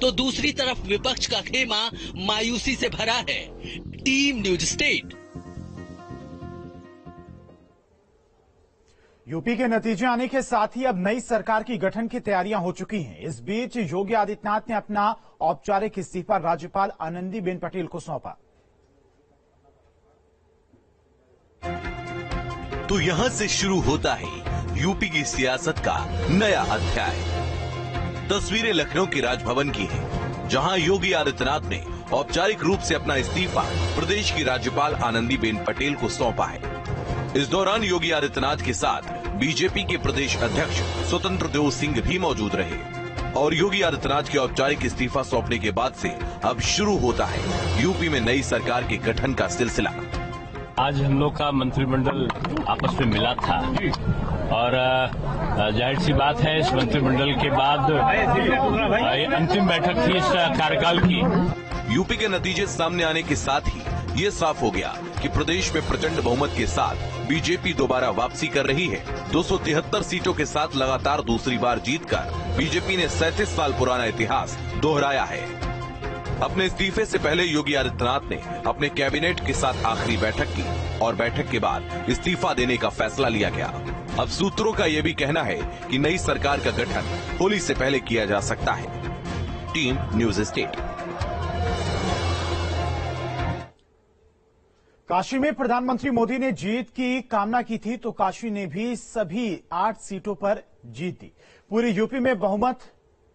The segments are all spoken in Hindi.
तो दूसरी तरफ विपक्ष का खेमा मायूसी से भरा है। Team news state. यूपी के नतीजे आने के साथ ही अब नई सरकार की गठन की तैयारियां हो चुकी हैं। इस बीच योगी आदित्यनाथ ने अपना औपचारिक इस्तीफा राज्यपाल आनंदीबेन पटेल को सौंपा। तो यहां से शुरू होता है यूपी की सियासत का नया अध्याय। तस्वीरें लखनऊ के राजभवन की हैं, जहां योगी आदित्यनाथ ने औपचारिक रूप से अपना इस्तीफा प्रदेश की राज्यपाल आनंदीबेन पटेल को सौंपा है। इस दौरान योगी आदित्यनाथ के साथ बीजेपी के प्रदेश अध्यक्ष स्वतंत्र देव सिंह भी मौजूद रहे और योगी आदित्यनाथ के औपचारिक इस्तीफा सौंपने के बाद से अब शुरू होता है यूपी में नई सरकार के गठन का सिलसिला। आज हम लोग का मंत्रिमंडल आपस में मिला था और जाहिर सी बात है इस मंत्रिमंडल के बाद अंतिम बैठक थी इस कार्यकाल की। यूपी के नतीजे सामने आने के साथ ही ये साफ हो गया कि प्रदेश में प्रचंड बहुमत के साथ बीजेपी दोबारा वापसी कर रही है। 273 सीटों के साथ लगातार दूसरी बार जीतकर बीजेपी ने 37 साल पुराना इतिहास दोहराया है। अपने इस्तीफे से पहले योगी आदित्यनाथ ने अपने कैबिनेट के साथ आखिरी बैठक की और बैठक के बाद इस्तीफा देने का फैसला लिया गया। अब सूत्रों का ये भी कहना है कि नई सरकार का गठन होली से पहले किया जा सकता है। Team news state. काशी में प्रधानमंत्री मोदी ने जीत की कामना की थी तो काशी ने भी सभी 8 सीटों पर जीत दी। पूरी यूपी में बहुमत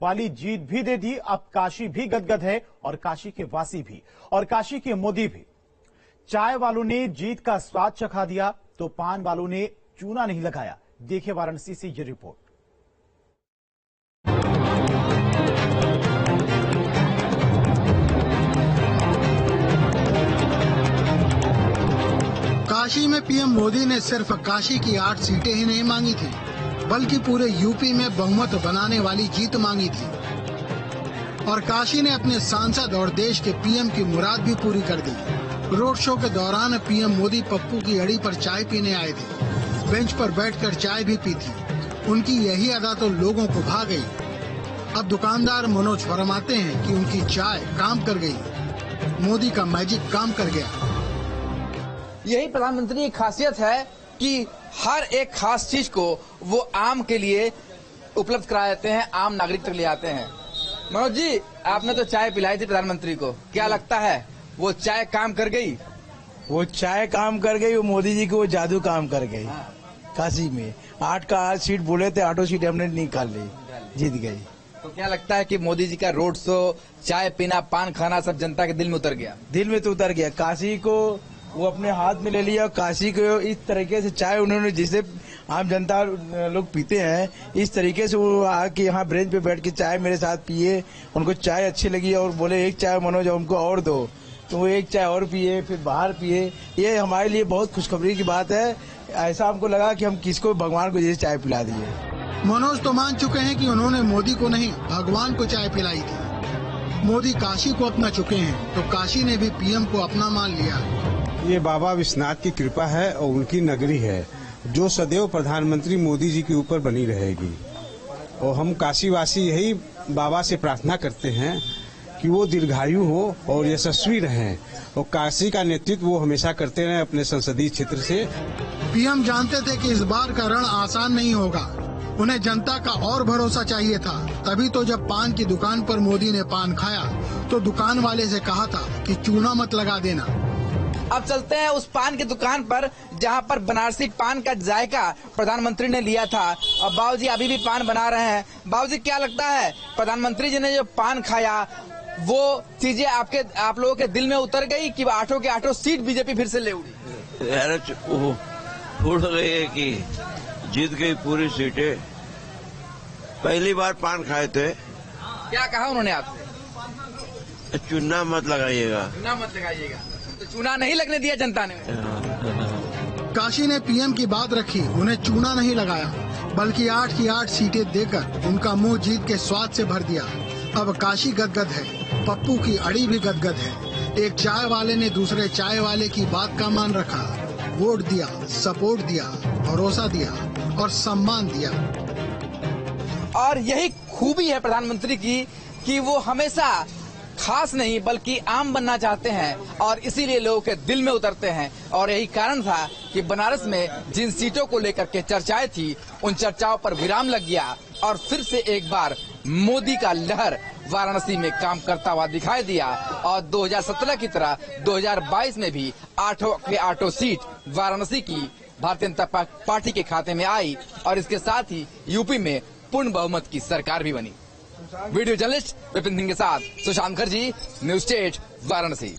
वाली जीत भी दे दी। अब काशी भी गदगद है और काशी के वासी भी और काशी के मोदी भी। चाय वालों ने जीत का स्वाद चखा दिया तो पान वालों ने चूना नहीं लगाया। देखिए वाराणसी से ये रिपोर्ट। काशी में पीएम मोदी ने सिर्फ काशी की 8 सीटें ही नहीं मांगी थी, बल्कि पूरे यूपी में बहुमत बनाने वाली जीत मांगी थी। और काशी ने अपने सांसद और देश के पीएम की मुराद भी पूरी कर दी। रोड शो के दौरान पीएम मोदी पप्पू की अड़ी पर चाय पीने आए थे। बेंच पर बैठकर चाय भी पी थी। उनकी यही अदा तो लोगों को भा गई। अब दुकानदार मनोज फरमाते हैं कि उनकी चाय काम कर गई। मोदी का मैजिक काम कर गया। यही प्रधानमंत्री की खासियत है कि हर एक खास चीज को वो आम के लिए उपलब्ध करा देते हैं, आम नागरिक तक ले आते हैं। मनोज जी, आपने तो चाय पिलाई थी प्रधानमंत्री को, क्या लगता है वो चाय काम कर गई? वो चाय काम कर गई, वो मोदी जी को वो जादू काम कर गई। काशी में 8 का 8 सीट बोले थे, 8 सीट हमने निकाल ली, जीत गई। तो क्या लगता है कि मोदी जी का रोड शो, चाय पीना, पान खाना सब जनता के दिल में उतर गया? दिल में तो उतर गया। काशी को वो अपने हाथ में ले लिया। काशी को इस तरीके से चाय उन्होंने जिसे आम जनता लोग पीते हैं, इस तरीके से वो आके यहाँ ब्रेंच पे बैठ के चाय मेरे साथ पिए। उनको चाय अच्छी लगी और बोले एक चाय मनोज हमको और दो, तो वो एक चाय और पिए, फिर बाहर पिए। ये हमारे लिए बहुत खुशखबरी की बात है। ऐसा हमको लगा कि हम किसको भगवान को जैसे चाय पिला दिए। मनोज तो मान चुके हैं कि उन्होंने मोदी को नहीं, भगवान को चाय पिलाई थी। मोदी काशी को अपना चुके हैं तो काशी ने भी पीएम को अपना मान लिया। ये बाबा विश्वनाथ की कृपा है और उनकी नगरी है जो सदैव प्रधानमंत्री मोदी जी के ऊपर बनी रहेगी। और हम काशीवासी यही बाबा से प्रार्थना करते हैं कि वो दीर्घायु हो और यशस्वी रहें और काशी का नेतृत्व वो हमेशा करते रहे अपने संसदीय क्षेत्र से। पीएम जानते थे कि इस बार का रण आसान नहीं होगा। उन्हें जनता का और भरोसा चाहिए था। तभी तो जब पान की दुकान पर मोदी ने पान खाया तो दुकान वाले से कहा था कि चूना मत लगा देना। अब चलते हैं उस पान की दुकान पर जहां पर बनारसी पान का जायका प्रधानमंत्री ने लिया था और बाबूजी अभी भी पान बना रहे हैं। बाबूजी, क्या लगता है प्रधानमंत्री जी ने जो पान खाया वो चीजें आप लोगों के दिल में उतर गई कि 8 के 8 सीट बीजेपी फिर से ले उड़ी? यार उड़ गई है कि जीत गई पूरी सीटें। पहली बार पान खाए थे। क्या कहा उन्होंने आपसे? चूना मत लगाइएगा। चूना मत लगाइएगा। तो चूना नहीं लगने दिया जनता ने। काशी ने पीएम की बात रखी, उन्हें चूना नहीं लगाया, बल्कि 8 की 8 सीटें देकर उनका मुंह जीत के स्वाद से भर दिया। अब काशी गदगद है, पप्पू की अड़ी भी गदगद है। एक चाय वाले ने दूसरे चाय वाले की बात का मान रखा, वोट दिया, सपोर्ट दिया, भरोसा दिया और सम्मान दिया। और यही खूबी है प्रधानमंत्री की कि वो हमेशा खास नहीं बल्कि आम बनना चाहते हैं और इसीलिए लोगों के दिल में उतरते हैं। और यही कारण था कि बनारस में जिन सीटों को लेकर के चर्चाएं थी, उन चर्चाओं पर विराम लग गया और फिर से एक बार मोदी का लहर वाराणसी में काम करता हुआ दिखाई दिया। और 2017 की तरह 2022 में भी 8 सीट वाराणसी की भारतीय जनता पार्टी के खाते में आई और इसके साथ ही यूपी में पूर्ण बहुमत की सरकार भी बनी। वीडियो जर्नलिस्ट विपिन सिंह के साथ सुशांत मुखर्जी, न्यूज स्टेट, वाराणसी।